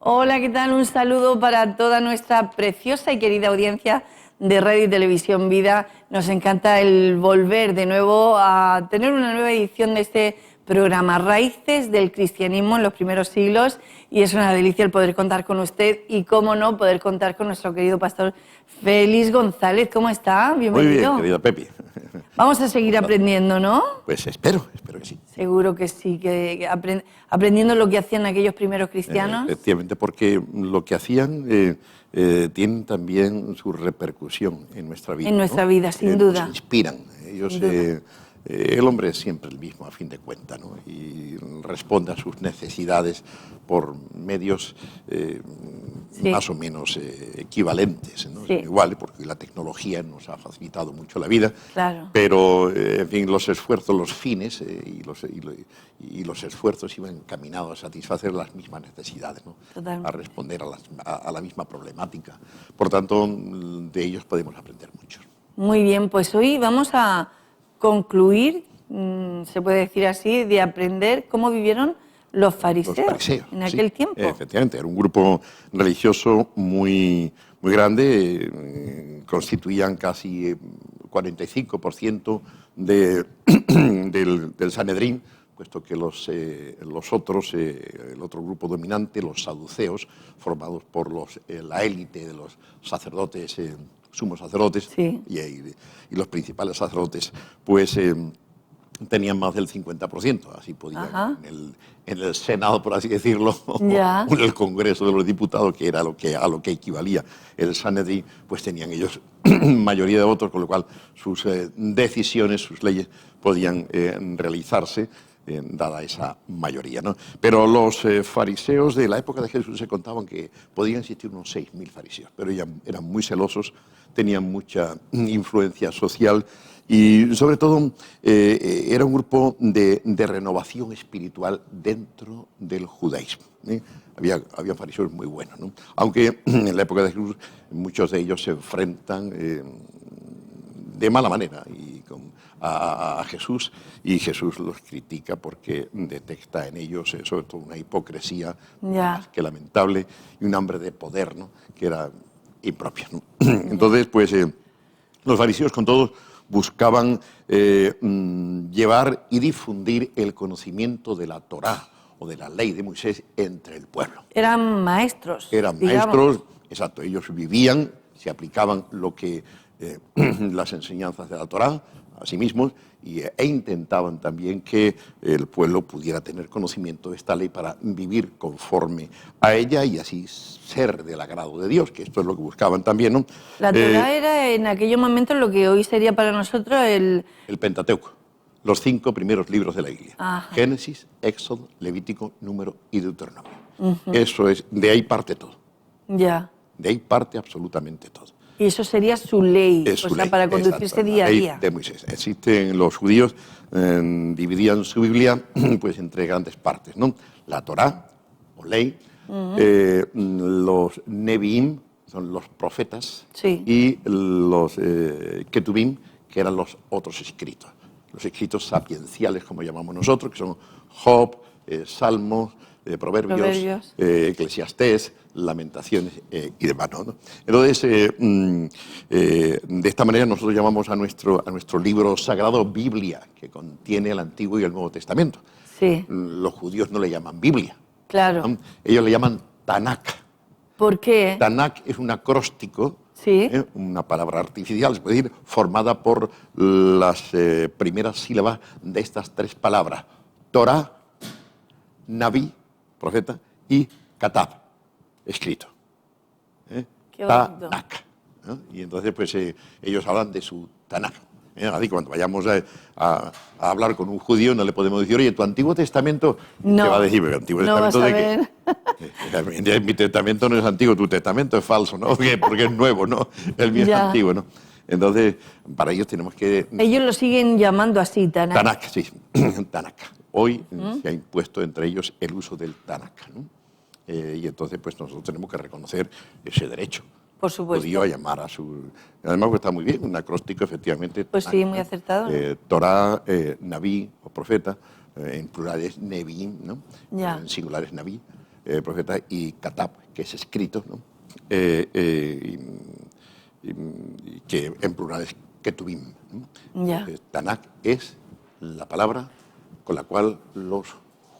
Hola, ¿qué tal? Un saludo para toda nuestra preciosa y querida audiencia de Radio y Televisión Vida. Nos encanta el volver de nuevo a tener una nueva edición de este programa Raíces del Cristianismo en los primeros siglos, y es una delicia el poder contar con usted y, cómo no, poder contar con nuestro querido pastor Félix González. ¿Cómo está? Bienvenido. Muy bien, querida Pepi. Vamos a seguir aprendiendo, ¿no? Pues espero que sí. Seguro que sí, que aprendiendo lo que hacían aquellos primeros cristianos. Efectivamente, porque lo que hacían tienen también su repercusión en nuestra vida. En nuestra vida, sin duda. Nos inspiran. Ellos, el hombre es siempre el mismo, a fin de cuentas, ¿no? Y responde a sus necesidades por medios más o menos equivalentes, ¿no? Sí. Igual, porque la tecnología nos ha facilitado mucho la vida. Claro. Pero, en fin, los esfuerzos, los fines y los esfuerzos iban encaminados a satisfacer las mismas necesidades, ¿no? Totalmente. A responder a la misma problemática. Por tanto, de ellos podemos aprender mucho. Muy bien, pues hoy vamos a concluir, se puede decir así, de aprender cómo vivieron los fariseos en aquel tiempo. Efectivamente, era un grupo religioso muy grande, constituían casi 45% del Sanedrín, puesto que los otros, el otro grupo dominante, los saduceos, formados por la élite de los sacerdotes, sumos sacerdotes, Sí. y los principales sacerdotes, pues tenían más del 50%, así podían en el Senado, por así decirlo, Ya. o en el Congreso de los Diputados, que era a lo que equivalía el Sanedrín, pues tenían ellos mayoría de votos, con lo cual sus decisiones, sus leyes podían realizarse dada esa mayoría, ¿no? Pero los fariseos de la época de Jesús se contaban que podían existir unos 6.000 fariseos, pero eran muy celosos, tenían mucha influencia social y sobre todo era un grupo de renovación espiritual dentro del judaísmo, ¿eh? Había fariseos muy buenos, ¿no? Aunque en la época de Jesús muchos de ellos se enfrentan de mala manera a Jesús, y Jesús los critica porque detecta en ellos sobre todo una hipocresía más que lamentable y un hambre de poder, ¿no? Que era impropia, ¿no? Entonces, pues los fariseos con todo buscaban llevar y difundir el conocimiento de la Torá o de la ley de Moisés entre el pueblo. Eran maestros. Eran digamos. maestros, exacto, ellos vivían, se aplicaban las enseñanzas de la Torá a sí mismos e intentaban también que el pueblo pudiera tener conocimiento de esta ley para vivir conforme a ella y así ser del agrado de Dios, que esto es lo que buscaban también, ¿no? La Torá era en aquellos momentos lo que hoy sería para nosotros el Pentateuco, los 5 primeros libros de la Biblia. Ajá. Génesis, Éxodo, Levítico, Número y Deuteronomio. Eso es, de ahí parte todo. Ya. De ahí parte absolutamente todo. Y eso sería su ley, Es o su sea, ley, para conducirse exacto, día a la ley día. de Moisés. Existen los judíos, dividían su Biblia pues entre grandes partes, ¿no? La Torá, o ley, los Neviim, son los profetas, Sí. y los Ketubim, que eran los otros escritos. Los escritos sapienciales, como llamamos nosotros, que son Job, Salmos, Proverbios. Eclesiastés, Lamentaciones y demás, ¿no? Entonces, de esta manera nosotros llamamos a nuestro libro sagrado Biblia, que contiene el Antiguo y el Nuevo Testamento. Sí. Los judíos no le llaman Biblia, Claro. ¿no? Ellos le llaman Tanakh. ¿Por qué? Tanakh es un acróstico, Sí. una palabra artificial, se puede decir, formada por las primeras sílabas de estas 3 palabras: Torah, Naví, profeta, y Katab, escrito. Qué bonito. Tanakh, ¿no? Y entonces pues ellos hablan de su Tanakh. Así que cuando vayamos a hablar con un judío no le podemos decir: oye, tu Antiguo Testamento, No, te va a decir: el Antiguo no Testamento vas a de que mi testamento no es antiguo, tu testamento es falso, ¿no? Porque es nuevo, ¿no? El mío es Ya. antiguo, ¿no? Entonces, para ellos tenemos que... Ellos lo siguen llamando así, Tanakh. Tanakh, sí, Tanakh. Hoy se ha impuesto entre ellos el uso del Tanakh, ¿no? Y entonces, pues nosotros tenemos que reconocer ese derecho. Por supuesto. Judío a llamar a su... Además, pues, está muy bien, un acróstico, efectivamente. Pues sí, muy acertado. Torah, Naví o profeta, en plural es Neviim, ¿no? Ya. En singular es Naví. profeta, y Katab, que es escrito, ¿no? Que en plural es Ketubim, ¿no? Ya. Tanakh es la palabra con la cual los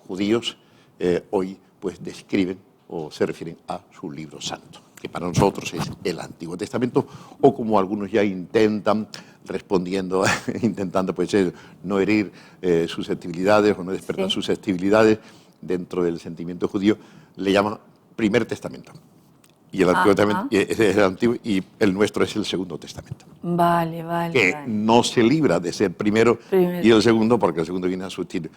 judíos hoy pues describen o se refieren a su libro santo, que para nosotros es el Antiguo Testamento, o como algunos ya intentan, intentando pues no herir susceptibilidades o no despertar susceptibilidades dentro del sentimiento judío, le llaman Primer Testamento. Y el Antiguo Testamento es el Antiguo y el nuestro es el Segundo Testamento. Vale. Que no se libra de ser primero y el segundo, porque el segundo viene a sustituir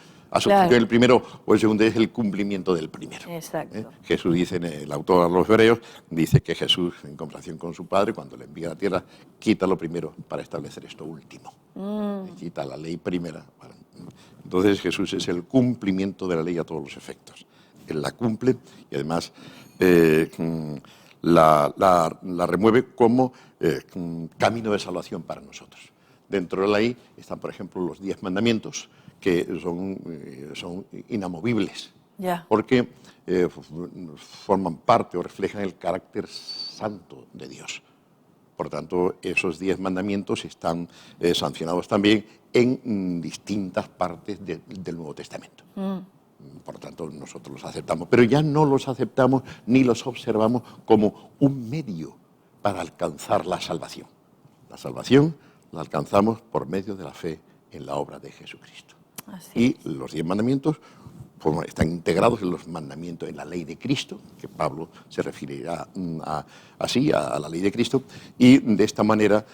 el primero, o el segundo es el cumplimiento del primero. Exacto. Jesús dice, el autor a los Hebreos, dice que Jesús, en comparación con su Padre, cuando le envía a la tierra, quita lo primero para establecer esto último. Quita la ley primera. Entonces Jesús es el cumplimiento de la ley a todos los efectos. Él la cumple y además la remueve como camino de salvación para nosotros. Dentro de la ley están, por ejemplo, los 10 mandamientos, que son inamovibles, porque forman parte o reflejan el carácter santo de Dios. Por tanto, esos 10 mandamientos están sancionados también en distintas partes del Nuevo Testamento. Por tanto, nosotros los aceptamos, pero ya no los aceptamos ni los observamos como un medio para alcanzar la salvación. La salvación la alcanzamos por medio de la fe en la obra de Jesucristo. Y los 10 mandamientos están integrados en los mandamientos, en la ley de Cristo, que Pablo se referirá así a la ley de Cristo, y de esta manera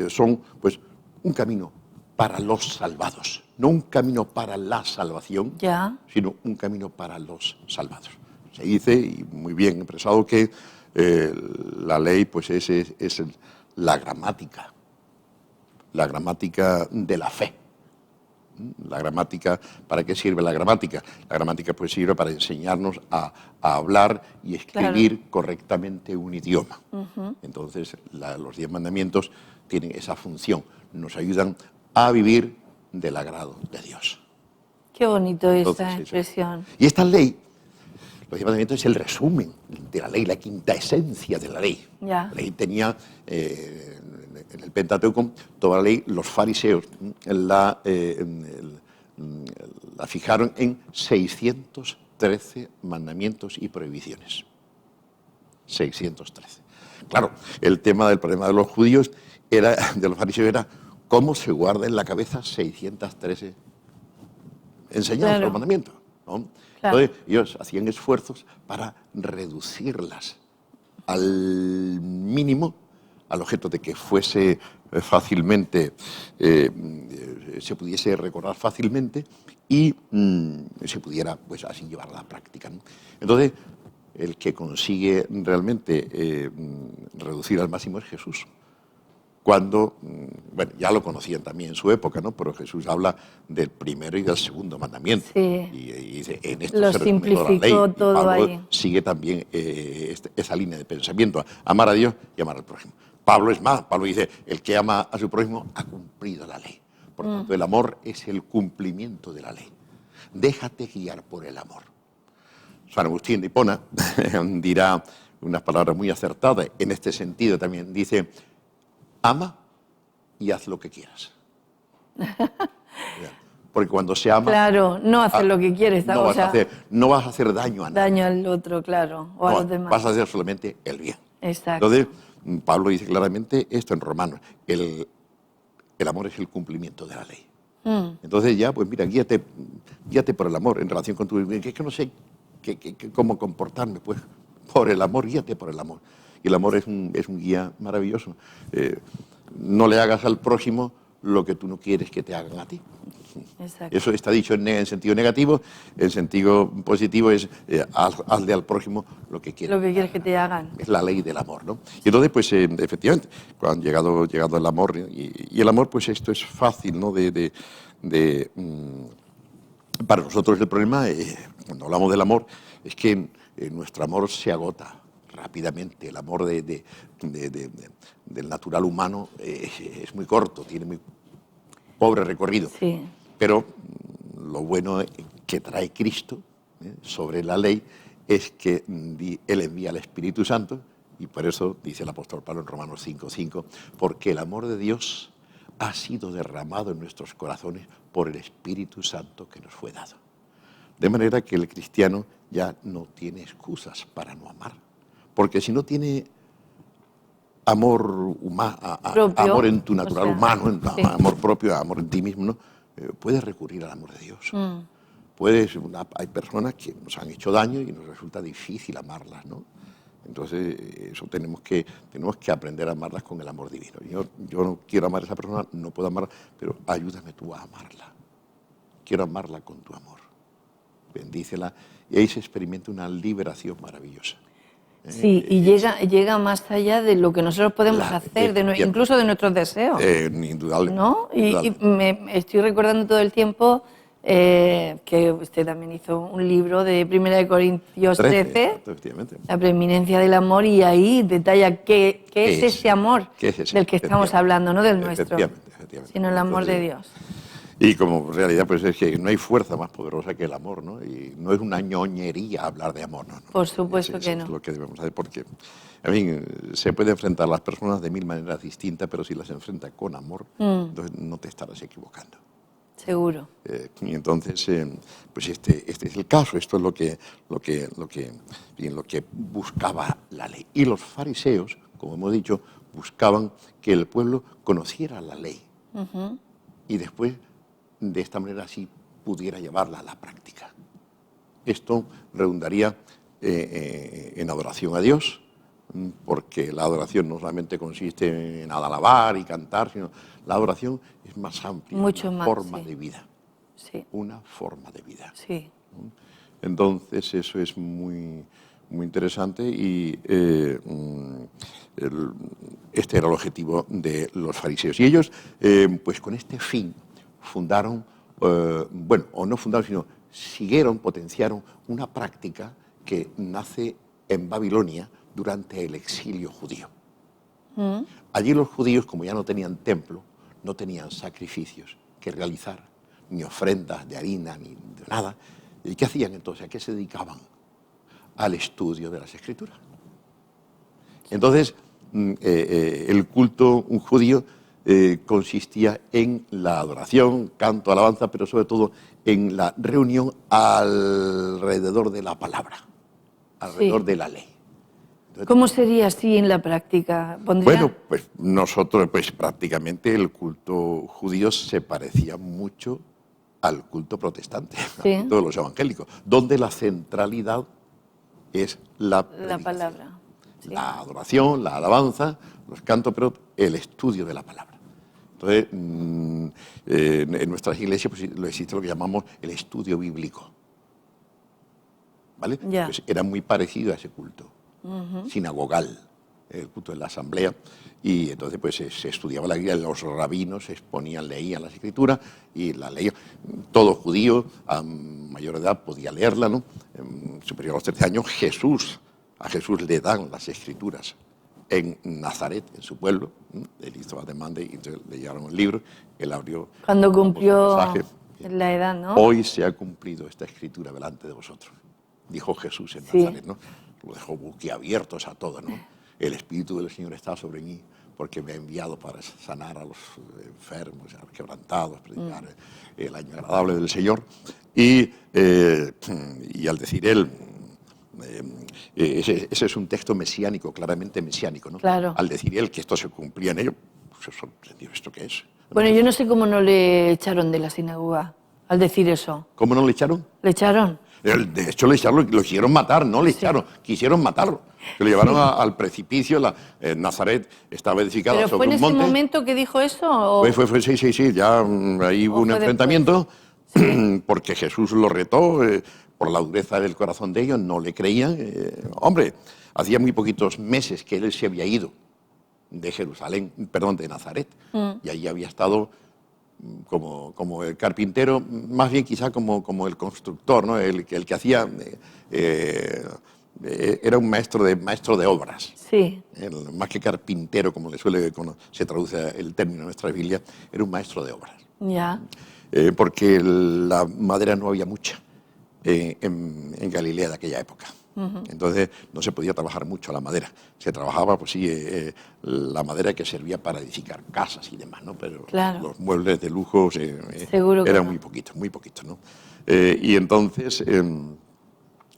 son pues un camino para los salvados, no un camino para la salvación, sino un camino para los salvados. Se dice, y muy bien expresado, que la ley pues es la gramática de la fe. La gramática, ¿para qué sirve la gramática? La gramática pues sirve para enseñarnos a hablar y escribir correctamente un idioma. Entonces, los 10 mandamientos tienen esa función, nos ayudan a vivir del agrado de Dios. Qué bonito esta expresión. Y esta ley, los 10 mandamientos, es el resumen de la ley, la quinta esencia de la ley. La ley tenía, en el Pentateuco, toda la ley, los fariseos la fijaron en 613 mandamientos y prohibiciones. 613. Claro, el problema de los judíos, de los fariseos, era cómo se guarda en la cabeza 613 enseñanzas, los mandamientos, ¿no? Entonces, ellos hacían esfuerzos para reducirlas al mínimo, al objeto de que fuese fácilmente, se pudiese recordar fácilmente y se pudiera, pues, así llevar a la práctica, ¿no? Entonces, el que consigue realmente reducir al máximo es Jesús. Cuando, bueno, ya lo conocían también en su época, ¿no? Pero Jesús habla del primero y del segundo mandamiento. Y dice, en esto lo se resume toda la ley. simplificó Y todo Pablo ahí. sigue también esa línea de pensamiento, amar a Dios y amar al prójimo. Pablo es más, Pablo dice, el que ama a su prójimo ha cumplido la ley. Por tanto, el amor es el cumplimiento de la ley. Déjate guiar por el amor. San Agustín de Hipona dirá unas palabras muy acertadas en este sentido también. Dice, ama y haz lo que quieras. Porque cuando se ama... Claro, no hacer lo que quieres. No vas a hacer daño a nadie. Daño al otro, claro, o a los demás. Vas a hacer solamente el bien. Exacto. Entonces, Pablo dice claramente esto en Romanos. El amor es el cumplimiento de la ley. Entonces ya, pues mira, guíate por el amor en relación con tu... Es que no sé cómo comportarme, pues por el amor, guíate por el amor. Y el amor es un guía maravilloso. No le hagas al prójimo lo que tú no quieres que te hagan a ti. Exacto. Eso está dicho en sentido negativo. En sentido positivo es hazle al prójimo lo que quieres. Lo que quieres que te hagan. Es la ley del amor, ¿no? Y entonces, pues efectivamente, cuando han llegado el amor, y el amor, pues esto es fácil, ¿no? Para nosotros el problema, cuando hablamos del amor, es que nuestro amor se agota rápidamente. El amor del natural humano es muy corto, tiene muy pobre recorrido. Sí. Pero lo bueno que trae Cristo sobre la ley es que Él envía al Espíritu Santo, y por eso dice el apóstol Pablo en Romanos 5:5, porque el amor de Dios ha sido derramado en nuestros corazones por el Espíritu Santo que nos fue dado. De manera que el cristiano ya no tiene excusas para no amar, porque si no tiene amor amor en tu natural humano, sí. amor propio, amor en ti mismo, ¿no? Puedes recurrir al amor de Dios. Hay personas que nos han hecho daño y nos resulta difícil amarlas, ¿no? Entonces, eso tenemos que aprender a amarlas con el amor divino. Yo no quiero amar a esa persona, no puedo amarla, pero ayúdame tú a amarla. Quiero amarla con tu amor. Bendícela. Y ahí se experimenta una liberación maravillosa. Sí, y llega más allá de lo que nosotros podemos hacer, incluso de nuestros deseos. Indudable. ¿No? Y me estoy recordando todo el tiempo que usted también hizo un libro de 1 Corintios 13, la preeminencia del amor, y ahí detalla qué es ese amor del que estamos hablando, no del nuestro, sino el amor de Dios. Y como realidad, pues es que no hay fuerza más poderosa que el amor, ¿no? Y no es una ñoñería hablar de amor, ¿no? Por supuesto que no. Es lo que debemos hacer, porque, en fin, se puede enfrentar a las personas de mil maneras distintas, pero si las enfrenta con amor, entonces no te estarás equivocando. Seguro. Y entonces, pues este es el caso, esto es lo que buscaba la ley. Y los fariseos, como hemos dicho, buscaban que el pueblo conociera la ley. Y después, de esta manera, así pudiera llevarla a la práctica. Esto redundaría en adoración a Dios, porque la adoración no solamente consiste en alabar y cantar, sino la adoración es más amplia, una forma de vida. Sí. Una forma de vida. Sí. Entonces, eso es muy, muy interesante y este era el objetivo de los fariseos. Y ellos, pues con este fin, fundaron, sino siguieron, potenciaron una práctica que nace en Babilonia durante el exilio judío. Allí los judíos, como ya no tenían templo, no tenían sacrificios que realizar, ni ofrendas de harina, ni de nada. ¿Y qué hacían entonces? ¿A qué se dedicaban? Al estudio de las Escrituras. Entonces, el culto judío consistía en la adoración, canto, alabanza, pero sobre todo en la reunión alrededor de la palabra, alrededor de la ley. Entonces, ¿cómo sería así en la práctica? Bueno, pues nosotros, pues prácticamente el culto judío se parecía mucho al culto protestante, al culto de los evangélicos, donde la centralidad es la palabra. Sí. La adoración, la alabanza, los cantos, pero el estudio de la palabra. Entonces, en nuestras iglesias pues, existe lo que llamamos el estudio bíblico. ¿Vale? Pues era muy parecido a ese culto sinagogal, el culto de la asamblea, y entonces pues se estudiaba la Biblia, los rabinos exponían, leían las Escrituras y la leían. Todo judío a mayor edad podía leerla, ¿no? Superior a los 13 años, a Jesús le dan las Escrituras en Nazaret, en su pueblo. Él hizo la demanda y entonces le llevaron el libro, él abrió. Cuando cumplió la edad, ¿no? Hoy se ha cumplido esta Escritura delante de vosotros, dijo Jesús en Nazaret, ¿no? Lo dejó boquiabiertos a todos, ¿no? El Espíritu del Señor está sobre mí porque me ha enviado para sanar a los enfermos, a los quebrantados, predicar el año agradable del Señor. Y al decir él, ese es un texto mesiánico, claramente mesiánico, ¿no? Claro. Al decir él que esto se cumplía en ello, pues se sorprendió, ¿esto qué es? Bueno, yo no sé cómo no le echaron de la sinagoga al decir eso. ¿Cómo no le echaron? ¿Le echaron? De hecho, le echaron, lo quisieron matar, no le echaron, quisieron matarlo. Se lo llevaron al precipicio, Nazaret estaba edificada sobre un monte. ¿Pero fue en ese momento que dijo eso? ¿O? Sí, ya ahí hubo un enfrentamiento, porque Jesús lo retó por la dureza del corazón de ellos, no le creían. Hombre, hacía muy poquitos meses que él se había ido de Nazaret, y allí había estado como el carpintero, más bien quizá como el constructor, ¿no? el que hacía, era un maestro de obras. Sí. Más que carpintero, como se traduce el término en nuestra Biblia, era un maestro de obras. Ya. Porque la madera no había mucha, en Galilea de aquella época. Entonces no se podía trabajar mucho la madera. Se trabajaba, pues sí, la madera que servía para edificar casas y demás, ¿no? Pero claro, los muebles de lujo seguro que eran no. muy poquitos, ¿no? Y entonces,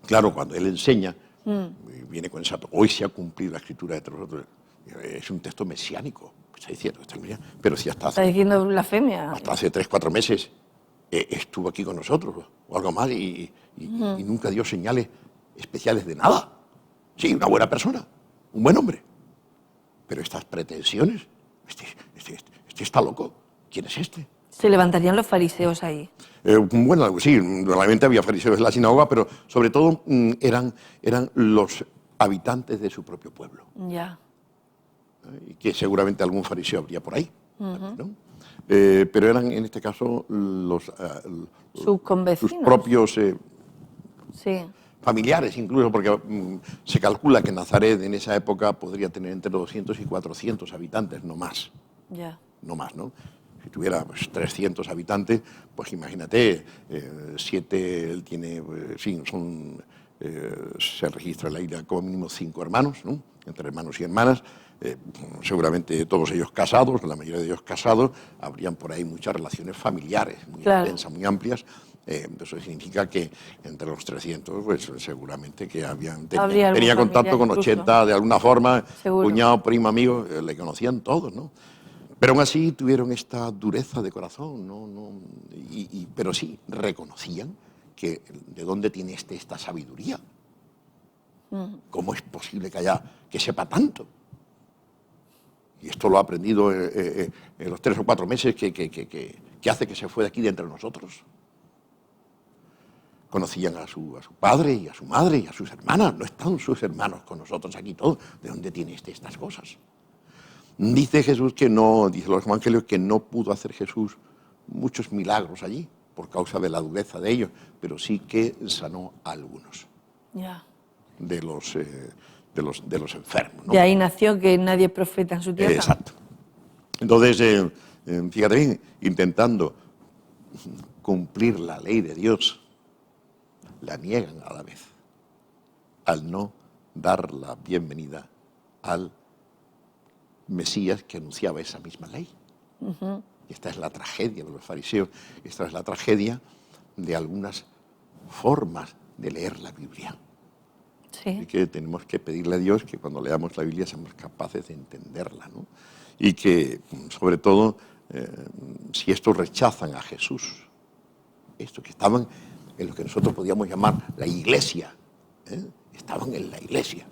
claro, cuando él enseña, viene con esa... Hoy se ha cumplido la escritura de nosotros. Es un texto mesiánico, está diciendo, pero sí Está diciendo blasfemia. hasta hace 3 o 4 meses estuvo aquí con nosotros o algo más y nunca dio señales especiales de nada. Sí, una buena persona, un buen hombre. Pero estas pretensiones, este está loco. ¿Quién es este? Se levantarían los fariseos ahí. Bueno, sí, normalmente había fariseos en la sinagoga, pero sobre todo eran los habitantes de su propio pueblo. Ya. Y que seguramente algún fariseo habría por ahí, ¿no? Pero eran en este caso Sus convecinos. sus propios Sí. familiares, incluso, porque se calcula que Nazaret en esa época podría tener entre 200 y 400 habitantes, no más. Ya. No más, ¿no? Si tuviera 300 habitantes, pues imagínate, 7, él tiene, sí, se registra en la isla como mínimo 5 hermanos, ¿no? Entre hermanos y hermanas, seguramente todos ellos casados, la mayoría de ellos casados, habrían por ahí muchas relaciones familiares muy intensas, muy amplias. Eso significa que entre los 300, pues seguramente que tenía contacto con 80 de alguna forma, seguro. Cuñado, primo, amigo, le conocían todos, ¿no? Pero aún así tuvieron esta dureza de corazón, pero sí reconocían que de dónde tiene esta sabiduría. ¿Cómo es posible que sepa tanto? Y esto lo ha aprendido en los 3 o 4 meses que hace que se fue de aquí de entre nosotros. Conocían a su padre y a su madre y a sus hermanas. No están sus hermanos con nosotros aquí todos. ¿De dónde tiene estas cosas? Dice Jesús que no, dice los evangelios que no pudo hacer Jesús muchos milagros allí por causa de la dureza de ellos, pero sí que sanó a algunos de los enfermos, ¿no? De ahí nació que nadie es profeta en su tierra. Exacto. Entonces, fíjate bien, intentando cumplir la ley de Dios, la niegan a la vez, al no dar la bienvenida al Mesías que anunciaba esa misma ley. Y esta es la tragedia de los fariseos, esta es la tragedia de algunas formas de leer la Biblia. Sí. Y que tenemos que pedirle a Dios que cuando leamos la Biblia seamos capaces de entenderla, ¿no? Y que, sobre todo, si estos rechazan a Jesús, estos que estaban en lo que nosotros podíamos llamar la iglesia, estaban en la iglesia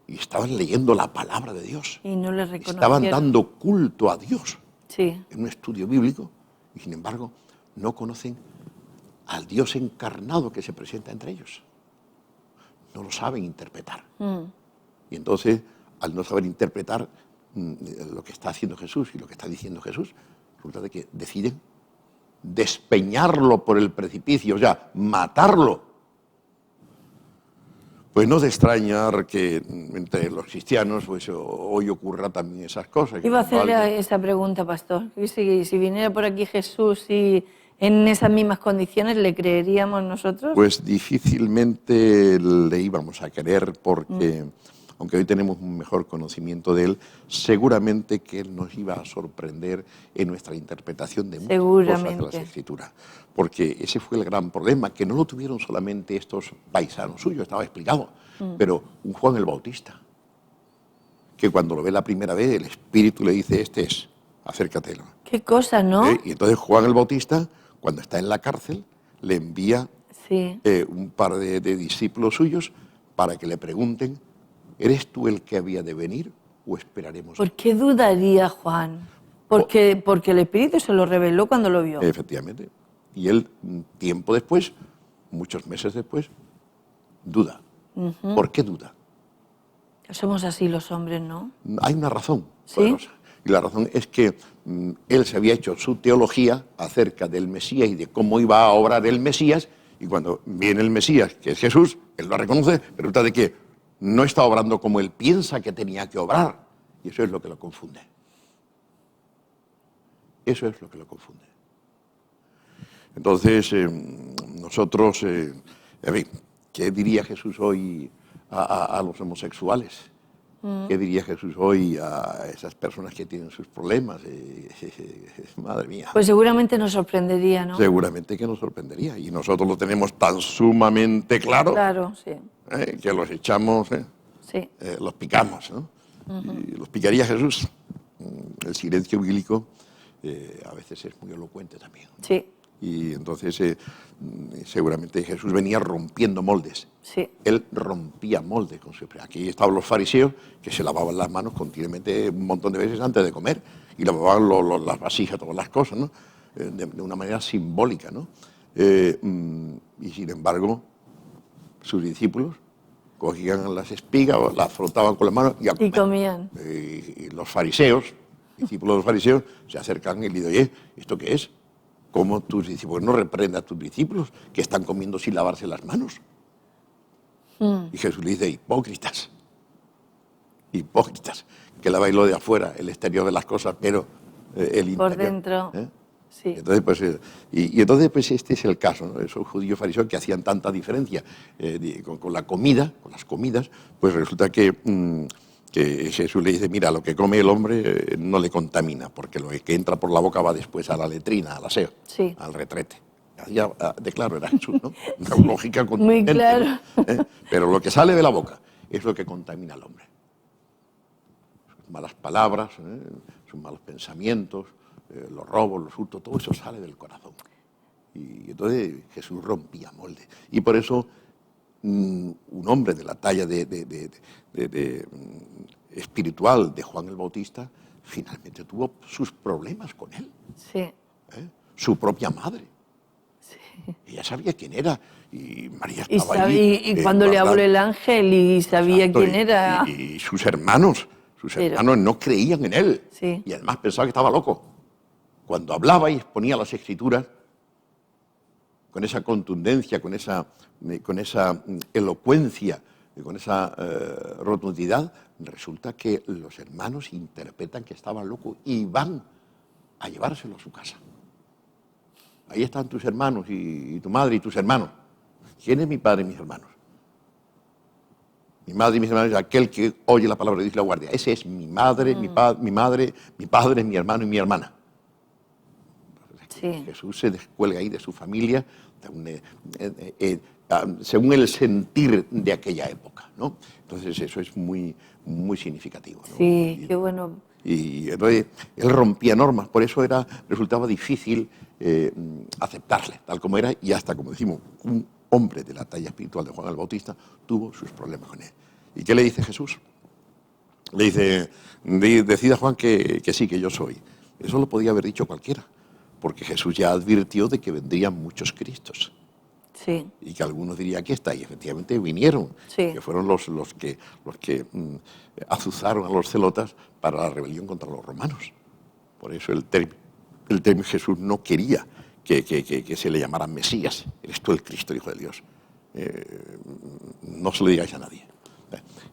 y estaban leyendo la palabra de Dios. Y no le reconocieron. Estaban dando culto a Dios en un estudio bíblico y, sin embargo, no conocen al Dios encarnado que se presenta entre ellos. No lo saben interpretar. Y entonces, al no saber interpretar lo que está haciendo Jesús y lo que está diciendo Jesús, resulta de que deciden despeñarlo por el precipicio, o sea, matarlo. Pues no es de extrañar que entre los cristianos pues hoy ocurra también esas cosas. Iba a hacerle esa pregunta, pastor. Si viniera por aquí Jesús y en esas mismas condiciones, ¿le creeríamos nosotros? Pues difícilmente le íbamos a creer porque, aunque hoy tenemos un mejor conocimiento de él, seguramente que él nos iba a sorprender en nuestra interpretación de muchas cosas de las Escrituras. Porque ese fue el gran problema, que no lo tuvieron solamente estos paisanos suyos, estaba explicado, pero un Juan el Bautista, que cuando lo ve la primera vez, el Espíritu le dice, este es, acércatelo. Qué cosa, ¿no? Y entonces Juan el Bautista, cuando está en la cárcel, le envía un par de discípulos suyos para que le pregunten, ¿eres tú el que había de venir o esperaremos? ¿Por qué dudaría Juan? Porque el Espíritu se lo reveló cuando lo vio. Efectivamente. Y él, tiempo después, muchos meses después, duda. ¿Por qué duda? Somos así los hombres, ¿no? Hay una razón poderosa. Y la razón es que él se había hecho su teología acerca del Mesías y de cómo iba a obrar el Mesías, y cuando viene el Mesías, que es Jesús, él lo reconoce, pero resulta de que no está obrando como él piensa que tenía que obrar. Y eso es lo que lo confunde. Eso es lo que lo confunde. Entonces, nosotros, en fin, ¿qué diría Jesús hoy a los homosexuales? ¿Qué diría Jesús hoy a esas personas que tienen sus problemas? Madre mía. Pues seguramente nos sorprendería, ¿no? Seguramente que nos sorprendería. Y nosotros lo tenemos tan sumamente claro, Claro, sí. que los echamos, Sí. los picamos, ¿no? Y los picaría Jesús. El silencio bíblico a veces es muy elocuente también. Sí. Y entonces seguramente Jesús venía rompiendo moldes. Sí. Él rompía moldes con su... Aquí estaban los fariseos que se lavaban las manos continuamente un montón de veces antes de comer y lavaban las vasijas, todas las cosas, ¿no? De una manera simbólica, ¿no? Y sin embargo, sus discípulos cogían las espigas, las frotaban con las manos y a comer. Y comían. Y los fariseos, discípulos de los fariseos, se acercan y le dicen, oye, ¿esto qué es? ¿Cómo tus discípulos no reprendan a tus discípulos que están comiendo sin lavarse las manos? Y Jesús le dice, hipócritas, que laváis lo de afuera, el exterior de las cosas, pero el interior. Por dentro, sí. Entonces, pues, entonces, pues este es el caso, ¿no? Esos judíos fariseos que hacían tanta diferencia con la comida, con las comidas, pues resulta que Jesús le dice, mira, lo que come el hombre no le contamina, porque lo que entra por la boca va después a la letrina, al aseo, Sí. al retrete. Ya de claro era Jesús, ¿no? Una lógica contundente, Muy claro. ¿no? Pero lo que sale de la boca es lo que contamina al hombre. Sus malas palabras, sus malos pensamientos, los robos, los hurtos, todo eso sale del corazón. Y entonces Jesús rompía moldes. Y por eso un hombre de la talla espiritual de Juan el Bautista finalmente tuvo sus problemas con él. Sí. Su propia madre. Sí. Ella sabía quién era y María estaba Y cuando le habló el ángel y sabía Exacto, quién era. Y sus hermanos no creían en él. Sí. Y además pensaba que estaba loco. Cuando hablaba y exponía las escrituras, con esa contundencia, con esa elocuencia, con esa rotundidad, resulta que los hermanos interpretan que estaba loco y van a llevárselo a su casa. Ahí están tus hermanos y tu madre y tus hermanos. ¿Quién es mi padre y mis hermanos? Mi madre y mis hermanos es aquel que oye la palabra de Dios y la guardia. Ese es mi madre, mi padre, mi hermano y mi hermana. Sí. Jesús se descuelga ahí de su familia según el sentir de aquella época, ¿no? Entonces eso es muy, muy significativo, ¿no? Sí, qué bueno. Y entonces él rompía normas, por eso resultaba difícil aceptarle tal como era, y hasta, como decimos, un hombre de la talla espiritual de Juan el Bautista tuvo sus problemas con él. ¿Y qué le dice Jesús? Le dice, decida Juan que sí, que yo soy. Eso lo podía haber dicho cualquiera, porque Jesús ya advirtió de que vendrían muchos Cristos. Sí. Y que algunos dirían, aquí está, y efectivamente vinieron, Sí. que fueron los que azuzaron a los celotas para la rebelión contra los romanos. Por eso el término Jesús no quería que se le llamara Mesías. Eres tú el Cristo, Hijo de Dios. No se lo digáis a nadie.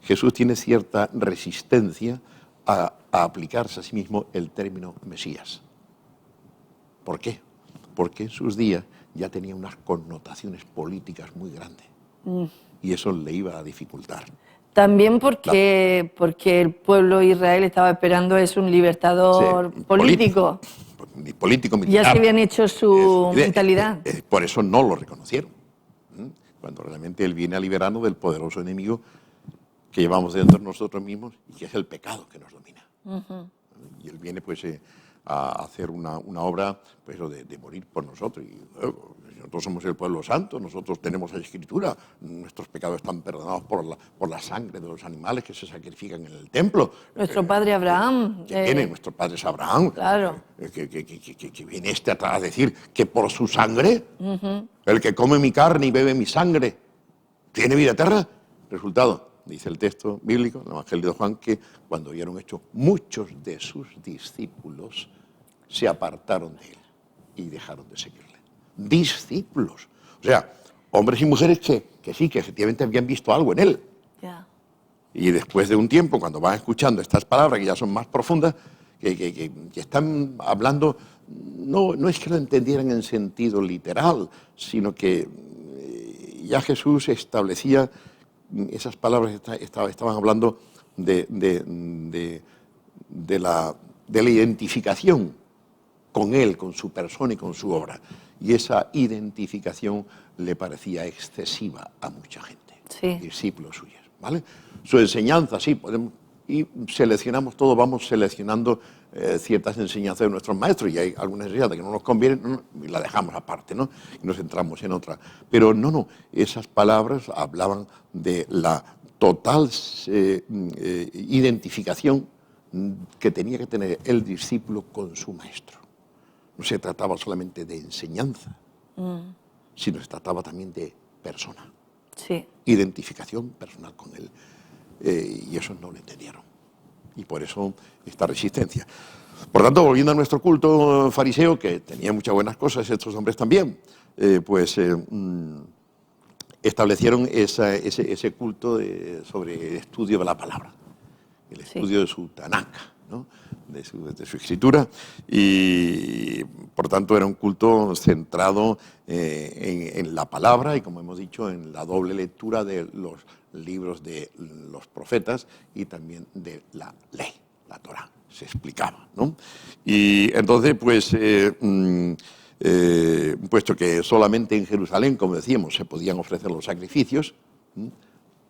Jesús tiene cierta resistencia a aplicarse a sí mismo el término Mesías. ¿Por qué? Porque en sus días ya tenía unas connotaciones políticas muy grandes. Y eso le iba a dificultar. También porque el pueblo de Israel estaba esperando un libertador político. Ni político, militar. Ya se habían hecho su mentalidad. Por eso no lo reconocieron. Cuando realmente él viene a liberarnos del poderoso enemigo que llevamos dentro de nosotros mismos y que es el pecado que nos domina. Y él viene pues a hacer una obra pues, de morir por nosotros. Y nosotros somos el pueblo santo, nosotros tenemos la Escritura, nuestros pecados están perdonados por la sangre de los animales que se sacrifican en el templo. Nuestro padre Abraham. Que viene, nuestro padre es Abraham. Claro. Que viene a decir que por su sangre, el que come mi carne y bebe mi sangre, tiene vida eterna. Resultado, dice el texto bíblico, el Evangelio de Juan, que cuando vieron hecho, muchos de sus discípulos se apartaron de él y dejaron de seguirle. Discípulos. O sea, hombres y mujeres que sí, que efectivamente habían visto algo en él. Yeah. Y después de un tiempo, cuando van escuchando estas palabras que ya son más profundas, que están hablando no es que lo entendieran en sentido literal, sino que ya Jesús establecía, esas palabras estaban hablando de la identificación con Él, con su persona y con su obra. Y esa identificación le parecía excesiva a mucha gente, discípulos suyos, ¿vale? Su enseñanza, sí, podemos, y seleccionamos todo, vamos seleccionando ciertas enseñanzas de nuestros maestros, y hay algunas enseñanzas que no nos convienen y la dejamos aparte, ¿no? Y nos centramos en otra. Pero no, esas palabras hablaban de la total identificación que tenía que tener el discípulo con su maestro. No se trataba solamente de enseñanza, sino se trataba también de persona. Sí. Identificación personal con él. Y eso no lo entendieron. Y por eso esta resistencia. Por tanto, volviendo a nuestro culto fariseo, que tenía muchas buenas cosas, estos hombres también, establecieron ese culto sobre el estudio de la palabra, el estudio de su Tanakh, ¿no? de su escritura, y por tanto era un culto centrado en la palabra y, como hemos dicho, en la doble lectura de los libros de los profetas y también de la ley, la Torá, se explicaba, ¿no? Y entonces, puesto que solamente en Jerusalén, como decíamos, se podían ofrecer los sacrificios,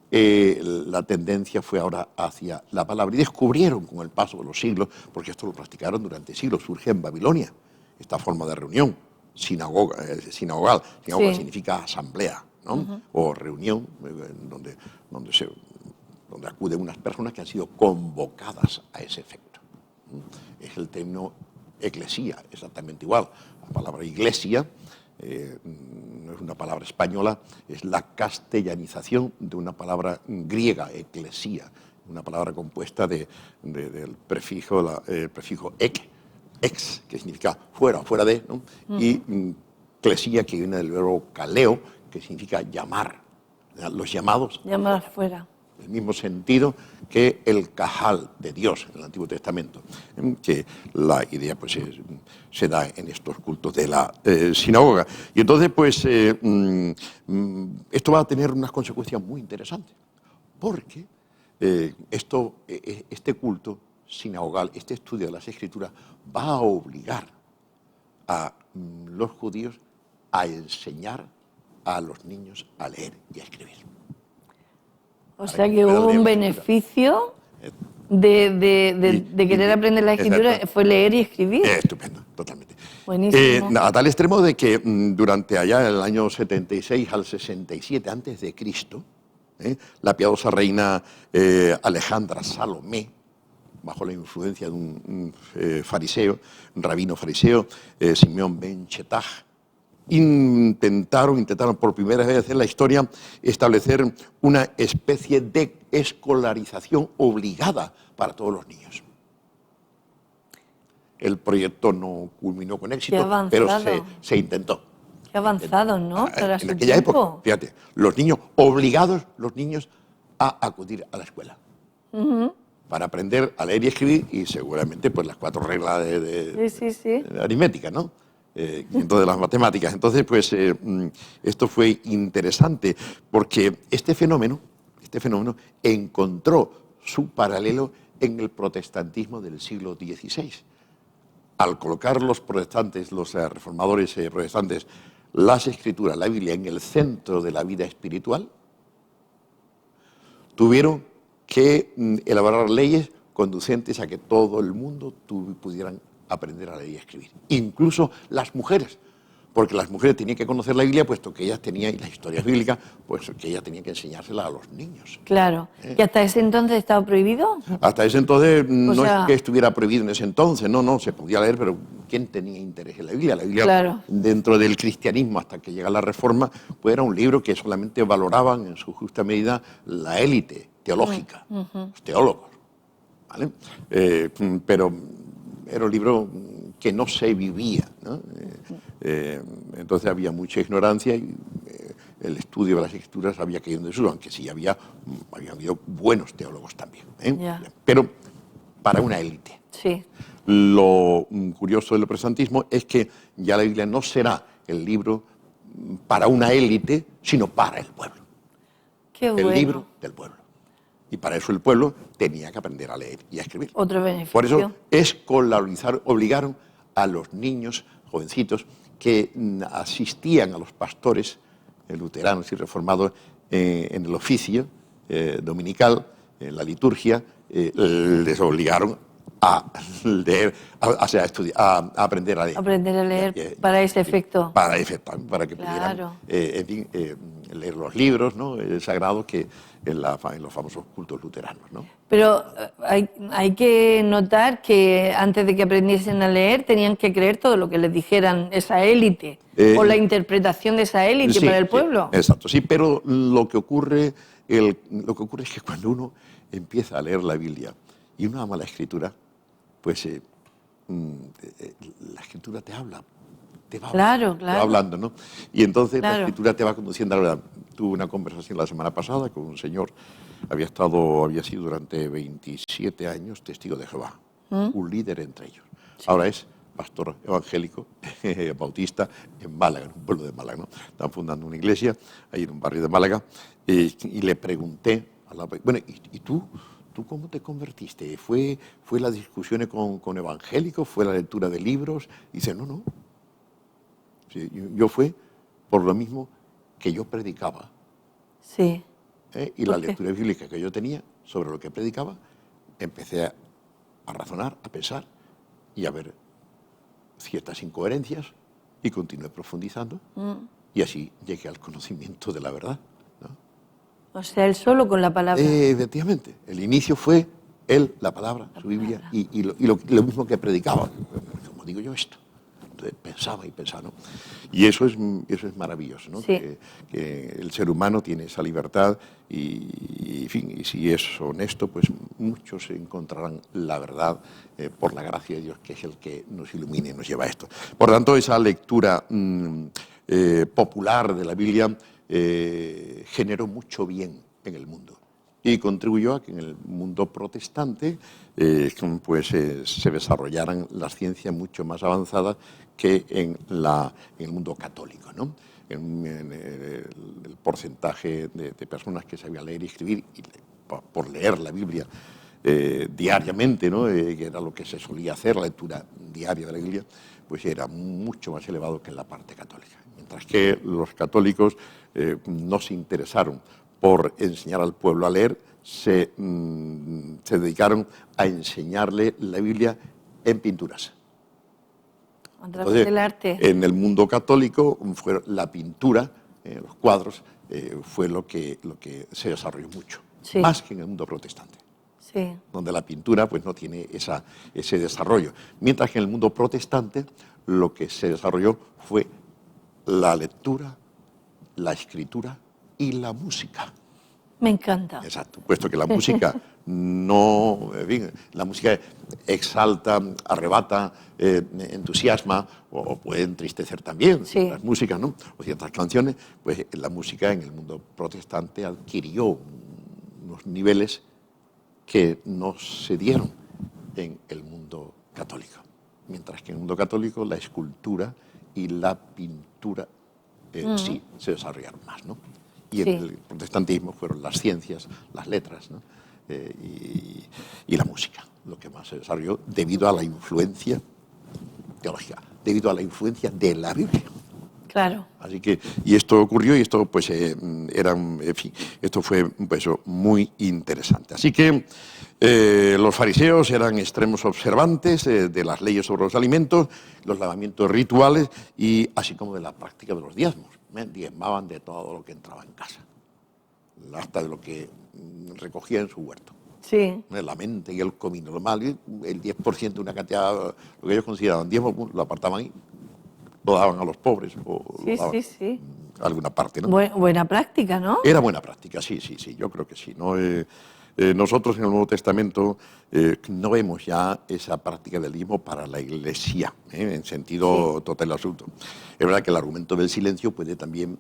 la tendencia fue ahora hacia la palabra. Y descubrieron con el paso de los siglos, porque esto lo practicaron durante siglos, surge en Babilonia esta forma de reunión, sinagogal. Sinagoga significa asamblea, ¿no? O reunión, donde acuden unas personas que han sido convocadas a ese efecto. Es el término eclesía, exactamente igual. La palabra iglesia no es una palabra española, es la castellanización de una palabra griega, eclesía, una palabra compuesta del prefijo ex, que significa fuera, fuera de, ¿no? Y eclesía, que viene del verbo kaleo, que significa llamar, los llamados. Llamar fuera. El mismo sentido que el cajal de Dios en el Antiguo Testamento, que la idea se da en estos cultos de la sinagoga. Y entonces, esto va a tener unas consecuencias muy interesantes, porque este culto sinagogal, este estudio de las Escrituras, va a obligar a los judíos a enseñar a los niños a leer y a escribir. O sea que hubo un beneficio de querer aprender la escritura, fue leer y escribir. Estupendo, totalmente. Buenísimo. A tal extremo de que durante allá el año 76 al 67 antes de Cristo, la piadosa reina Alejandra Salomé, bajo la influencia de un rabino fariseo, Simeón ben Chetach, intentaron por primera vez en la historia establecer una especie de escolarización obligada para todos los niños. El proyecto no culminó con éxito, pero se intentó. Qué avanzado, ¿no? Para en aquella época, fíjate, los niños a acudir a la escuela. Para aprender a leer y escribir, y seguramente las 4 reglas de aritmética, ¿no? Entonces las matemáticas. Entonces, esto fue interesante porque este fenómeno encontró su paralelo en el protestantismo del siglo XVI. Al colocar los protestantes, los reformadores protestantes, las Escrituras, la Biblia, en el centro de la vida espiritual, tuvieron que elaborar leyes conducentes a que todo el mundo pudieran aprender a leer y escribir, incluso las mujeres, porque las mujeres tenían que conocer la Biblia, puesto que ellas tenían, y las historias bíblicas, pues que ellas tenían que enseñársela a los niños. Claro. ¿Y hasta ese entonces estaba prohibido? Hasta ese entonces es que estuviera prohibido en ese entonces, no, se podía leer, pero ¿quién tenía interés en la Biblia? La Biblia, claro, dentro del cristianismo, hasta que llega la Reforma, pues era un libro que solamente valoraban en su justa medida la élite teológica, los teólogos, ¿vale? Pero era un libro que no se vivía, ¿no? Entonces había mucha ignorancia y el estudio de las Escrituras había caído en desuso, aunque sí había habido buenos teólogos también, pero para una élite. Sí. Lo curioso del protestantismo es que ya la Biblia no será el libro para una élite, sino para el pueblo. Qué bueno. El libro del pueblo. Y para eso el pueblo tenía que aprender a leer y a escribir. Otro beneficio. Por eso obligaron a los niños, jovencitos, que asistían a los pastores luteranos y reformados en el oficio dominical, en la liturgia, les obligaron a leer, a aprender a leer. Aprender a leer para ese efecto. Para que Claro. pudieran leer los libros, ¿no? Sagrados que en los famosos cultos luteranos, ¿no? Pero hay que notar que antes de que aprendiesen a leer tenían que creer todo lo que les dijeran esa élite o la interpretación de esa élite Sí, para el pueblo. Exacto, sí, pero lo que ocurre es que cuando uno empieza a leer la Biblia y uno ama la Escritura, pues la Escritura te habla, te va hablando, ¿no? Y entonces la Escritura te va conduciendo a la verdad. Tuve una conversación la semana pasada con un señor, había sido durante 27 años testigo de Jehová, un líder entre ellos. Sí. Ahora es pastor evangélico, bautista, en Málaga, en un pueblo de Málaga, ¿no? Están fundando una iglesia ahí en un barrio de Málaga, y le pregunté, bueno, ¿y tú cómo te convertiste? ¿Fue las discusiones con evangélicos? ¿Fue la lectura de libros? Y dice, no. Sí, yo fue por lo mismo que yo predicaba. Sí. Y la lectura bíblica que yo tenía sobre lo que predicaba, empecé a razonar, a pensar y a ver ciertas incoherencias y continué profundizando y así llegué al conocimiento de la verdad, ¿no? O sea, él solo con la palabra. Efectivamente, el inicio fue él, la palabra, su Biblia y lo mismo que predicaba. ¿Cómo digo yo esto? Entonces pensaba y pensaba, ¿no? Y eso es maravilloso, ¿no? Sí. Que el ser humano tiene esa libertad y, en fin, y si es honesto, pues muchos encontrarán la verdad por la gracia de Dios, que es el que nos ilumina y nos lleva a esto. Por tanto, esa lectura popular de la Biblia generó mucho bien en el mundo y contribuyó a que en el mundo protestante se desarrollaran las ciencias mucho más avanzadas que en el mundo católico, ¿no? El porcentaje de personas que sabían leer y escribir por leer la Biblia diariamente, ¿no? Que era lo que se solía hacer, la lectura diaria de la Biblia, pues era mucho más elevado que en la parte católica. Mientras que los católicos no se interesaron por enseñar al pueblo a leer, se dedicaron a enseñarle la Biblia en pinturas. A través del arte. En el mundo católico fue la pintura, los cuadros, fue lo que se desarrolló mucho, sí. Más que en el mundo protestante, sí. Donde la pintura pues no tiene ese desarrollo. Mientras que en el mundo protestante lo que se desarrolló fue la lectura, la escritura y la música. Me encanta. Exacto, puesto que la música la música exalta, arrebata, entusiasma o puede entristecer también las músicas, ¿no? O ciertas canciones, pues la música en el mundo protestante adquirió unos niveles que no se dieron en el mundo católico. Mientras que en el mundo católico la escultura y la pintura sí se desarrollaron más, ¿no? Y en el protestantismo fueron las ciencias, las letras, ¿no? Y la música, lo que más se desarrolló debido a la influencia teológica, debido a la influencia de la Biblia. Claro. Así que, y esto ocurrió y esto pues esto fue pues, muy interesante. Así que los fariseos eran extremos observantes de las leyes sobre los alimentos, los lavamientos rituales y así como de la práctica de los diezmos. Diezmaban de todo lo que entraba en casa, hasta de lo que recogía en su huerto. Sí. La mente y el comino, lo mal, el 10% de una cantidad, lo que ellos consideraban diezmo, lo apartaban ahí, lo daban a los pobres o lo daban a alguna parte, ¿no? Buena práctica, ¿no? Era buena práctica, sí, yo creo que sí, ¿no? Nosotros en el Nuevo Testamento no vemos ya esa práctica del diezmo para la Iglesia, en sentido total y absoluto. Es verdad que el argumento del silencio puede también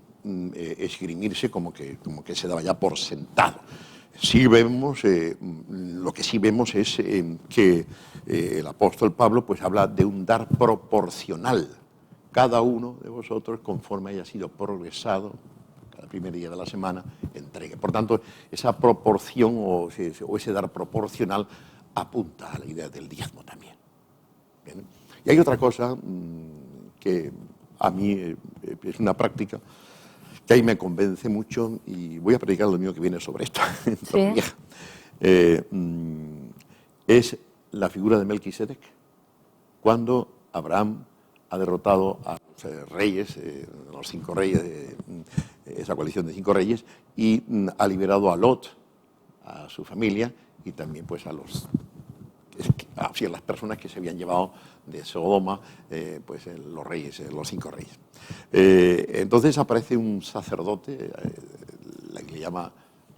esgrimirse como que se daba ya por sentado. sí vemos, lo que sí vemos es que el apóstol Pablo pues habla de un dar proporcional. Cada uno de vosotros, conforme haya sido progresado, cada primer día de la semana, entregue. Por tanto, esa proporción o ese dar proporcional apunta a la idea del diezmo también. ¿Bien? Y hay otra cosa que a mí es una práctica que ahí me convence mucho, y voy a predicar lo mío que viene sobre esto, Sí. vieja. Es la figura de Melquisedec. Cuando Abraham ha derrotado a los reyes, los 5 reyes, esa coalición de 5 reyes, y ha liberado a Lot, a su familia, y también pues a las personas que se habían llevado de Sodoma, pues los reyes, los 5 reyes. Entonces aparece un sacerdote, la que le llama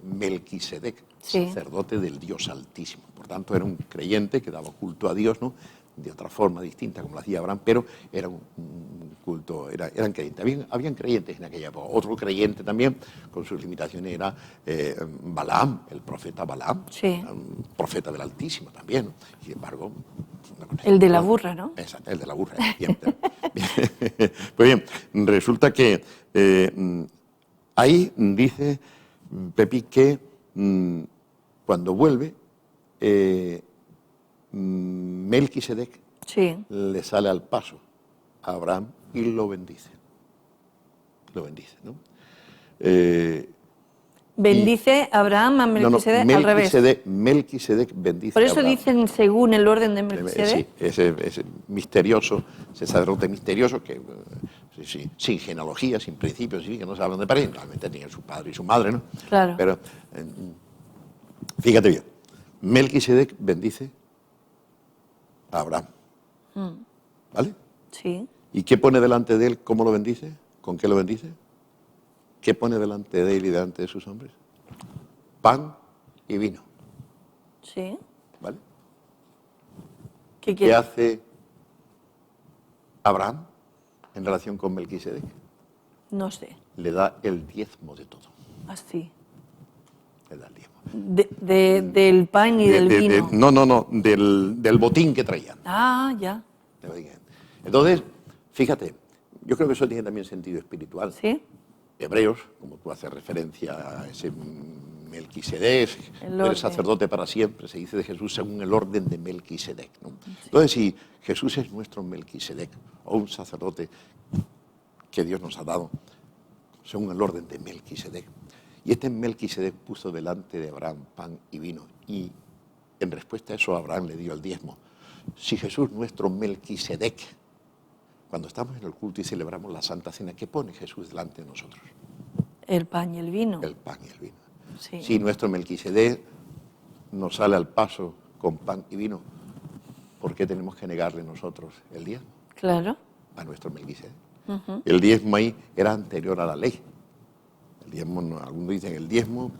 Melquisedec, sí, sacerdote del Dios Altísimo. Por tanto, era un creyente que daba culto a Dios, ¿no?, de otra forma distinta como lo hacía Abraham, pero era un culto, eran creyentes. Habían creyentes en aquella época. Otro creyente también, con sus limitaciones, era Balaam, el profeta Balaam, sí. un profeta del Altísimo también, ¿no? Sin embargo... El de la burra, ¿no? Exacto, el de la burra, siempre. Pues bien, resulta que ahí dice Pepi que cuando vuelve, Melquisedec Sí. le sale al paso a Abraham y lo bendice. Lo bendice, ¿no? Bendice a Abraham a Melquisedec, al revés. Melquisedec bendice Por a eso Abraham. dicen según el orden de Sí, Melquisedec. ese misterioso, ese sacerdote misterioso que, sin genealogía, sin principios, que no se hablan de parientes, realmente tenían su padre y su madre, ¿no? Claro. Pero, fíjate bien, Melquisedec bendice a Abraham, ¿vale? Sí. ¿Y qué pone delante de él? ¿Cómo lo bendice? ¿Con qué lo bendice? ¿Qué pone delante de él y delante de sus hombres? Pan y vino, Sí. ¿vale? ¿Qué ¿Qué quiere? hace Abraham en relación con Melquisedec? No sé. Le da el diezmo de todo. Así. Le da el diezmo. Del pan y del vino. No, del botín que traían. Ah, ya. Entonces, fíjate, yo creo que eso tiene también sentido espiritual. ¿Sí? Hebreos, como tú haces referencia a ese Melquisedec, eres sacerdote para siempre, se dice de Jesús según el orden de Melquisedec, ¿no? Sí. Entonces, si Jesús es nuestro Melquisedec, o un sacerdote que Dios nos ha dado, según el orden de Melquisedec, y este Melquisedec puso delante de Abraham pan y vino, y en respuesta a eso Abraham le dio el diezmo. Si Jesús, nuestro Melquisedec, cuando estamos en el culto y celebramos la Santa Cena, ¿qué pone Jesús delante de nosotros? El pan y el vino. El pan y el vino. Sí. Si nuestro Melquisedec nos sale al paso con pan y vino, ¿por qué tenemos que negarle nosotros el diezmo? Claro. A nuestro Melquisedec. El diezmo ahí era anterior a la ley. El diezmo, algunos dicen el diezmo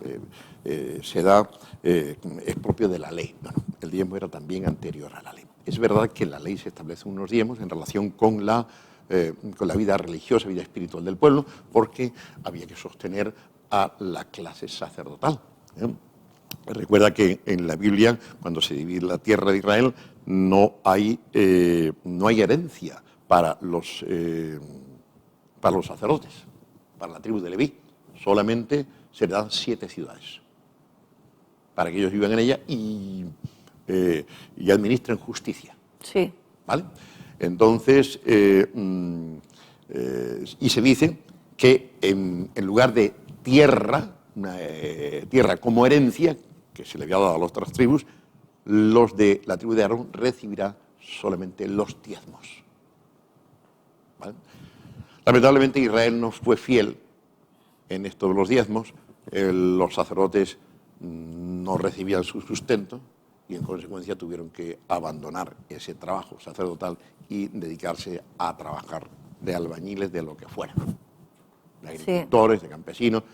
se da, es propio de la ley. No, el diezmo era también anterior a la ley. Es verdad que en la ley se establecen unos diezmos en relación con la vida religiosa, vida espiritual del pueblo, porque había que sostener a la clase sacerdotal. Recuerda que en la Biblia, cuando se divide la tierra de Israel, no hay herencia para los sacerdotes, para la tribu de Leví. Solamente se le dan 7 ciudades para que ellos vivan en ella y administren justicia. Sí. ¿Vale? Entonces, y se dice que en lugar de tierra, tierra como herencia, que se le había dado a las otras tribus, los de la tribu de Aarón recibirán solamente los diezmos. ¿Vale? Lamentablemente Israel no fue fiel en esto de los diezmos, los sacerdotes no recibían su sustento y en consecuencia tuvieron que abandonar ese trabajo sacerdotal y dedicarse a trabajar de albañiles, de lo que fuera, de agricultores, de campesinos,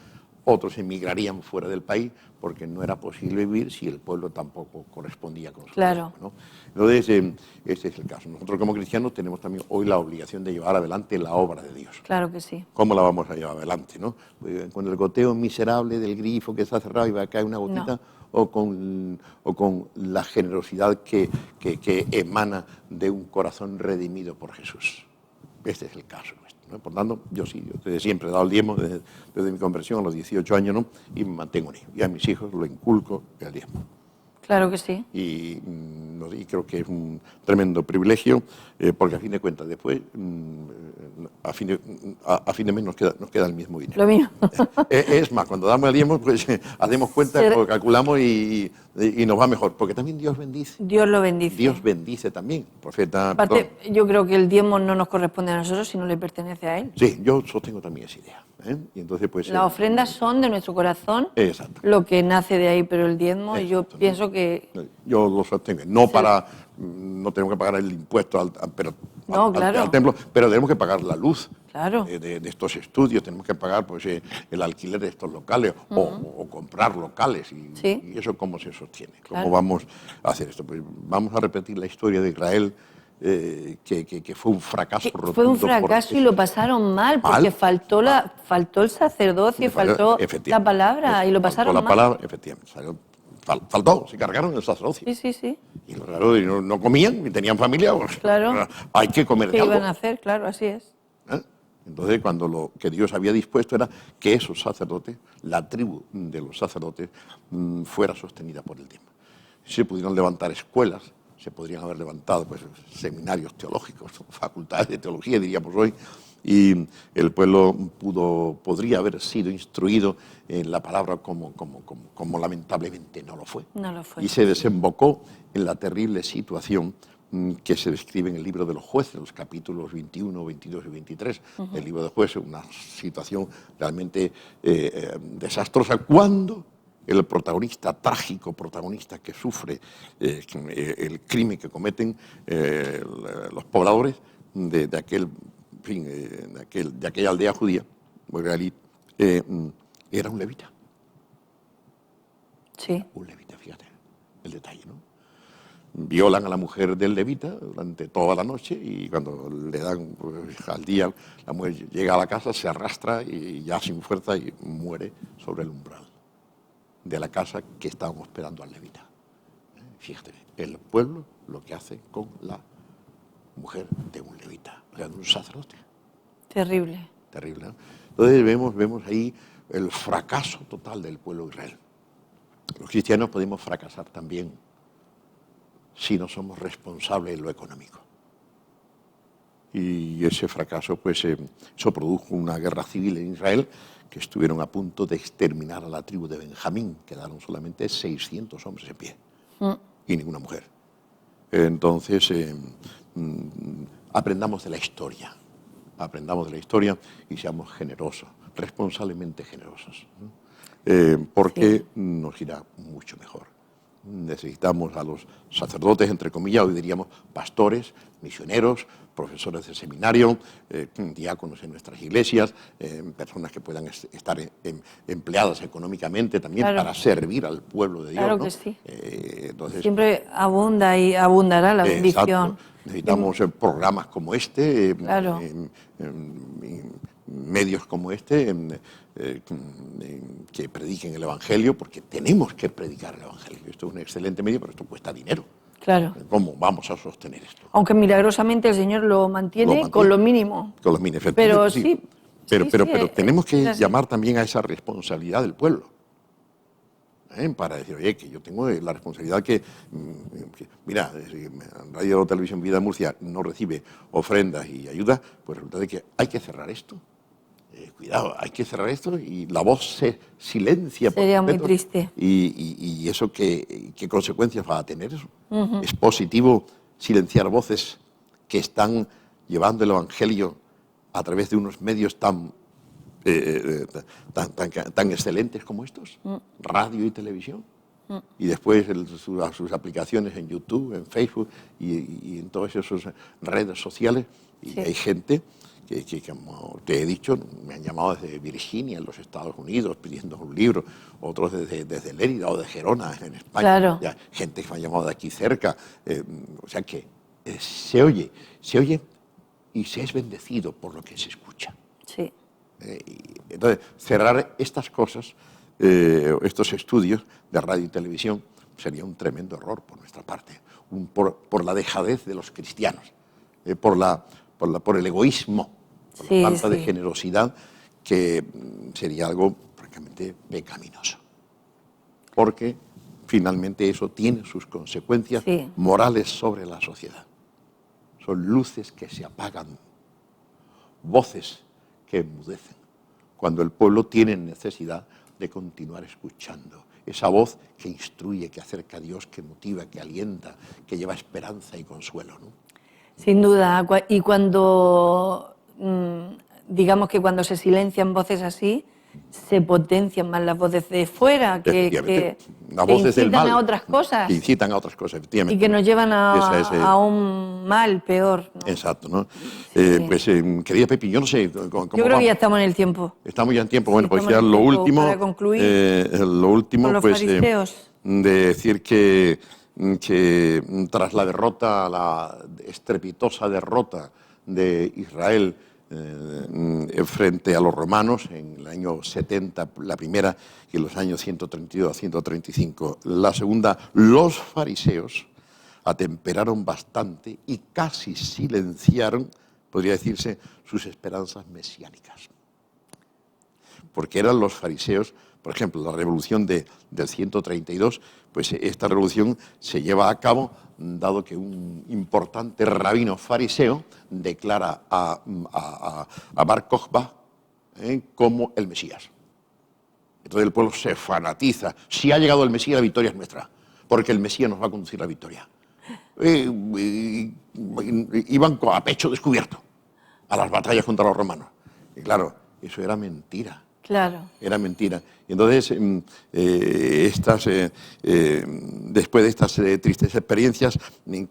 otros emigrarían fuera del país porque no era posible vivir si el pueblo tampoco correspondía con su Claro. cuerpo, ¿no? Entonces, este es el caso. Nosotros como cristianos tenemos también hoy la obligación de llevar adelante la obra de Dios. Claro que sí. ¿Cómo la vamos a llevar adelante, no? Con el goteo miserable del grifo que está cerrado y va a caer una gotita, No. o con la generosidad que emana de un corazón redimido por Jesús. Este es el caso nuestro, ¿no? Por tanto, yo desde siempre he dado el diezmo, desde mi conversión a los 18 años, ¿no? Y me mantengo en ello. Y a mis hijos lo inculco el diezmo. Claro que sí. Y creo que es un tremendo privilegio, porque a fin de cuentas después, a fin de mes nos queda el mismo dinero. Lo mismo. Es más, cuando damos el diezmo, pues hacemos cuenta, calculamos y nos va mejor, porque también Dios bendice. Dios lo bendice. Dios bendice también, profeta. Aparte, yo creo que el diezmo no nos corresponde a nosotros, sino le pertenece a Él. Sí, yo sostengo también esa idea. Y entonces, pues, Las ofrendas son de nuestro corazón, exacto. lo que nace de ahí, pero el diezmo, yo pienso que... Yo lo sostengo, no tenemos que pagar el impuesto al templo, pero tenemos que pagar la luz. Claro. De estos estudios, tenemos que pagar pues, el alquiler de estos locales o comprar locales. Y eso cómo se sostiene, cómo vamos a hacer esto. Pues vamos a repetir la historia de Israel, que fue un fracaso rotundo. Fue un fracaso y lo pasaron mal, porque faltó el sacerdocio, faltó la palabra y lo pasaron mal. Faltó la palabra, efectivamente. Faltó, se cargaron el sacerdocio. Sí. Y los raros no comían, ni tenían familia. Pues, claro. Hay que comer de algo. ¿Qué iban a hacer? Claro, así es. Entonces, cuando lo que Dios había dispuesto era que esos sacerdotes, la tribu de los sacerdotes, fuera sostenida por el diezmo. Se pudieron levantar escuelas, se podrían haber levantado pues, seminarios teológicos, facultades de teología, diríamos hoy, y el pueblo podría haber sido instruido en la palabra como lamentablemente no lo fue. No lo fue. Y se desembocó en la terrible situación que se describe en el libro de los jueces, los capítulos 21, 22 y 23 del libro de jueces, una situación realmente desastrosa, cuando el trágico protagonista que sufre el crimen que cometen los pobladores de aquella aldea judía, israelí, era un levita. Sí. Un levita, fíjate el detalle, ¿no? Violan a la mujer del levita durante toda la noche y cuando le dan pues, al día, la mujer llega a la casa, se arrastra y ya sin fuerza y muere sobre el umbral de la casa que estaban hospedando al levita. Fíjate, el pueblo lo que hace con la mujer de un levita, o sea, de un sacerdote. Terrible. Terrible, ¿no? Entonces vemos ahí el fracaso total del pueblo de Israel. Los cristianos podemos fracasar también si no somos responsables de lo económico. Y ese fracaso, pues, eso produjo una guerra civil en Israel, que estuvieron a punto de exterminar a la tribu de Benjamín. Quedaron solamente 600 hombres en pie y ninguna mujer. Entonces, aprendamos de la historia y seamos generosos, responsablemente generosos, ¿no? Porque nos irá mucho mejor. Necesitamos a los sacerdotes, entre comillas, hoy diríamos pastores, misioneros, profesores de seminario, diáconos en nuestras iglesias, personas que puedan estar empleadas económicamente también para servir al pueblo de Dios. Claro, ¿no? Que sí. Entonces, siempre abunda y abundará la bendición. Exacto. Necesitamos programas como este, Claro. medios como este, que prediquen el Evangelio, porque tenemos que predicar el Evangelio. Esto es un excelente medio, pero esto cuesta dinero. Claro. ¿Cómo vamos a sostener esto? Aunque milagrosamente el Señor lo mantiene con lo mínimo. Con lo mínimo, Pero sí. Pero tenemos que llamar también a esa responsabilidad del pueblo. Para decir, oye, que yo tengo la responsabilidad mira, Radio Televisión Vida Murcia no recibe ofrendas y ayuda, pues resulta de que hay que cerrar esto. Cuidado, hay que cerrar esto y la voz se silencia. Sería muy triste. ¿Y eso qué consecuencias va a tener eso? ¿Es positivo silenciar voces que están llevando el Evangelio a través de unos medios tan excelentes como estos? Radio y televisión. Y después sus aplicaciones en YouTube, en Facebook y en todas esas redes sociales. Y Sí. hay gente que, como te he dicho, me han llamado desde Virginia, en los Estados Unidos, pidiendo un libro, otros desde Lérida o de Gerona, en España. Claro. Ya, gente que me ha llamado de aquí cerca. O sea que se oye y se es bendecido por lo que se escucha. Sí. Entonces, cerrar estas cosas, estos estudios de radio y televisión, sería un tremendo error por nuestra parte, por la dejadez de los cristianos, por el egoísmo, por Sí, la falta de sí. generosidad, que sería algo francamente pecaminoso. Porque finalmente eso tiene sus consecuencias Sí. morales sobre la sociedad. Son luces que se apagan, voces que enmudecen, cuando el pueblo tiene necesidad de continuar escuchando. Esa voz que instruye, que acerca a Dios, que motiva, que alienta, que lleva esperanza y consuelo, ¿no? Sin duda. Y cuando, digamos que cuando se silencian voces así, se potencian más las voces de fuera, Efectivamente, las que voces del incitan mal, a otras cosas que incitan a otras cosas, efectivamente. y que nos llevan Esa es, a un mal peor, ¿no? exacto, ¿no? Sí. Pues, querida Pepi, yo no sé cómo Yo creo vamos. que ya estamos en el tiempo. Estamos ya en tiempo. Sí, Bueno, pues estamos ya en lo tiempo último, para concluir con los fariseos. de decir que tras la derrota, la estrepitosa derrota de Israel frente a los romanos en el año 70, la primera, y en los años 132 a 135, la segunda, los fariseos atemperaron bastante y casi silenciaron, podría decirse, sus esperanzas mesiánicas. Porque eran los fariseos, por ejemplo, la revolución del 132, pues esta revolución se lleva a cabo dado que un importante rabino fariseo declara a Bar Kokhba como el Mesías. Entonces el pueblo se fanatiza. Si ha llegado el Mesías, la victoria es nuestra, porque el Mesías nos va a conducir a la victoria. Iban a pecho descubierto a las batallas contra los romanos. Y claro, eso era mentira. Claro. Era mentira. Y entonces, después de estas tristes experiencias,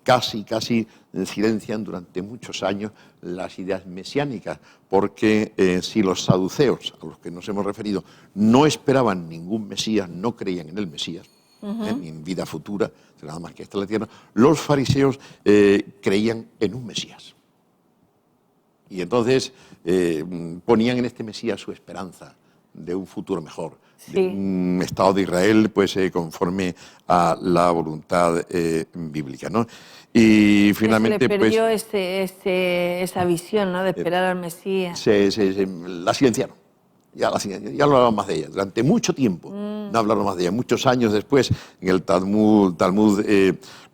casi silencian durante muchos años las ideas mesiánicas, porque si los saduceos, a los que nos hemos referido, no esperaban ningún Mesías, no creían en el Mesías, ni en vida futura, nada más que esta la tierra, los fariseos creían en un Mesías. Y entonces ponían en este Mesías su esperanza de un futuro mejor, Sí. de un Estado de Israel pues conforme a la voluntad bíblica, ¿no? Y finalmente se les perdió pues esa visión, ¿no?, de esperar al Mesías. la silenciaron. Ya no hablaron más de ella. Durante mucho tiempo no hablaron más de ella. Muchos años después, en el Talmud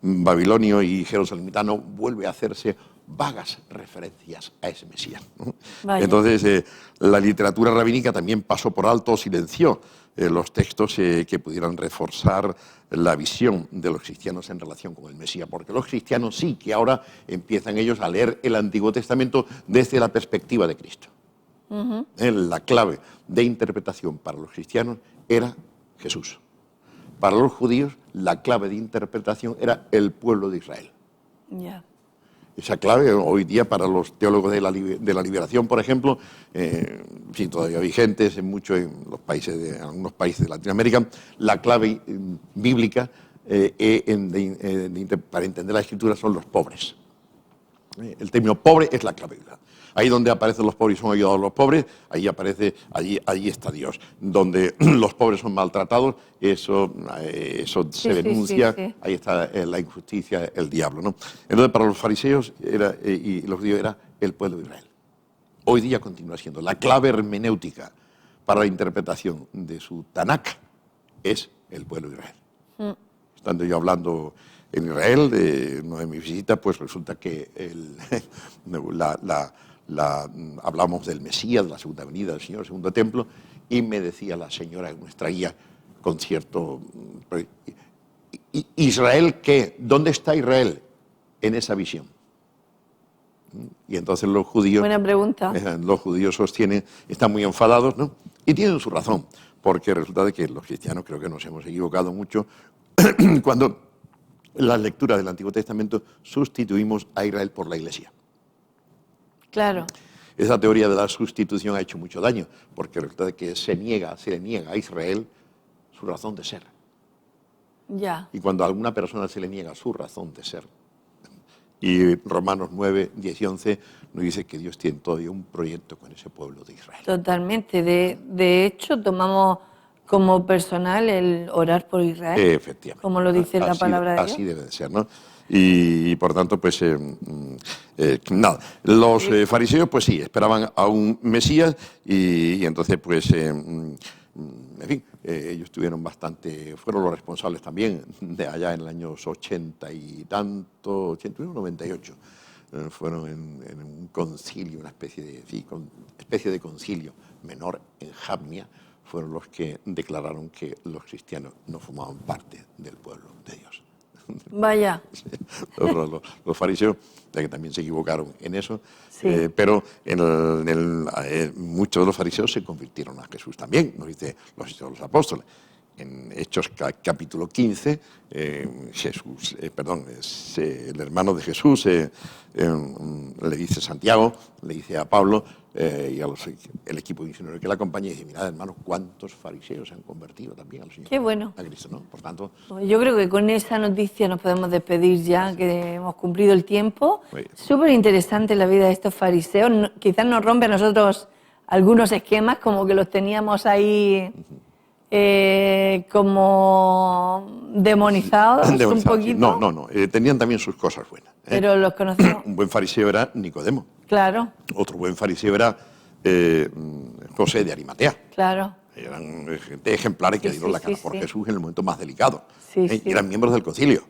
babilonio y jerusalemitano, vuelve a hacerse vagas referencias a ese Mesías, ¿no? Entonces, la literatura rabínica también pasó por alto, silenció los textos que pudieran reforzar la visión de los cristianos en relación con el Mesías, porque los cristianos sí que ahora empiezan ellos a leer el Antiguo Testamento desde la perspectiva de Cristo. La clave de interpretación para los cristianos era Jesús. Para los judíos, la clave de interpretación era el pueblo de Israel. Yeah. Esa clave hoy día para los teólogos de la liberación, por ejemplo, sí, todavía vigentes en los países algunos países de Latinoamérica, la clave bíblica para entender la Escritura son los pobres. El término pobre es la clave. Ahí donde aparecen los pobres y son ayudados los pobres, allí está Dios. Donde los pobres son maltratados, eso se denuncia, sí. Ahí está la injusticia, el diablo, ¿no? Entonces para los fariseos y los judíos era el pueblo de Israel. Hoy día continúa siendo la clave hermenéutica para la interpretación de su Tanakh es el pueblo de Israel. Estando yo hablando en Israel, de una de mis visitas, pues resulta que hablamos del Mesías, de la segunda venida del Señor, el segundo templo, y me decía la señora, nuestra guía, con cierto... ¿Israel qué? ¿Dónde está Israel en esa visión? Y entonces los judíos... Buena pregunta. Los judíos sostienen, están muy enfadados, ¿no? Y tienen su razón, porque resulta de que los cristianos creo que nos hemos equivocado mucho cuando en la lectura del Antiguo Testamento sustituimos a Israel por la Iglesia. Claro. Esa teoría de la sustitución ha hecho mucho daño, porque resulta que se le niega a Israel su razón de ser. Ya. Y cuando a alguna persona se le niega su razón de ser, y Romanos 9, 10 y 11 nos dice que Dios tiene todavía un proyecto con ese pueblo de Israel. Totalmente. De hecho, tomamos como personal el orar por Israel. Efectivamente. Como lo dice la palabra de Dios. Así debe de ser, ¿no? Y por tanto, pues nada, los fariseos, pues sí, esperaban a un Mesías y entonces, pues, en fin, ellos fueron los responsables también de allá en los años 80 y tanto, 81, 98. Fueron en un concilio, una especie de concilio menor en Jamnia, fueron los que declararon que los cristianos no formaban parte del pueblo de Dios. Vaya. Los fariseos, que también se equivocaron en eso, Sí. pero muchos de los fariseos se convirtieron a Jesús también, nos dice los apóstoles. En Hechos capítulo 15, el hermano de Jesús le dice a Santiago, le dice a Pablo y el equipo misionero que la acompaña, y dice: mirad, hermanos, cuántos fariseos se han convertido también al Señor. Qué bueno. A Cristo, ¿no? Por tanto, Yo creo que con esa noticia nos podemos despedir ya, que hemos cumplido el tiempo. Súper interesante la vida de estos fariseos. Quizás nos rompe a nosotros algunos esquemas, como que los teníamos ahí como demonizados un poquito. Sí. No. Tenían también sus cosas buenas. Pero los conocemos. Un buen fariseo era Nicodemo. Claro. Otro buen fariseo era José de Arimatea. Claro. Eran gente ejemplares que dieron la cara por Jesús en el momento más delicado. Sí. Eran miembros del concilio,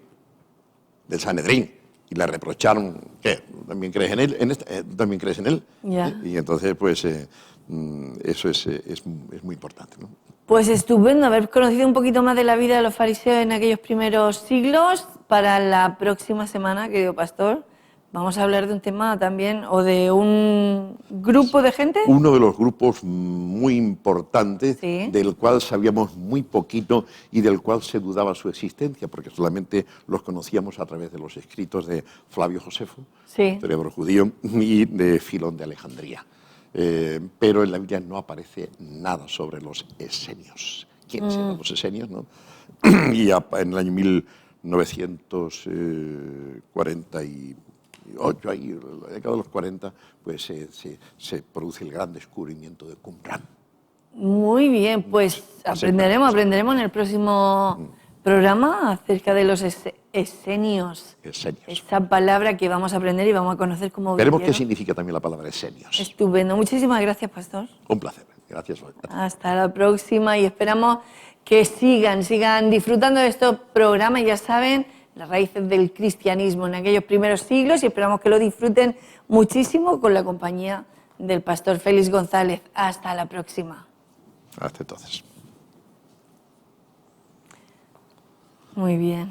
del Sanedrín, y le reprocharon: ¿qué? ¿También crees en él? ¿También crees en él? Ya. Y entonces, pues, eso es muy importante, ¿no? Pues estupendo haber conocido un poquito más de la vida de los fariseos en aquellos primeros siglos. Para la próxima semana, querido pastor, vamos a hablar de un tema también, o de un grupo de gente. Uno de los grupos muy importantes, Sí. del cual sabíamos muy poquito y del cual se dudaba su existencia, porque solamente los conocíamos a través de los escritos de Flavio Josefo, Sí. cerebro judío, y de Filón de Alejandría. Pero en la Biblia no aparece nada sobre los esenios. ¿Quiénes eran los esenios, no? Y en el año 1948, ahí, en la década de los 40, pues se produce el gran descubrimiento de Qumran. Muy bien, pues aprenderemos en el próximo programa acerca de los esenios. Esa palabra que vamos a aprender y vamos a conocer cómo Veremos vivieron. qué significa también la palabra esenios. Estupendo. Muchísimas gracias, pastor. Un placer. Gracias. Hasta la próxima y esperamos que sigan disfrutando de estos programas. Ya saben, las raíces del cristianismo en aquellos primeros siglos, y esperamos que lo disfruten muchísimo con la compañía del pastor Félix González. Hasta la próxima. Hasta entonces. Muy bien.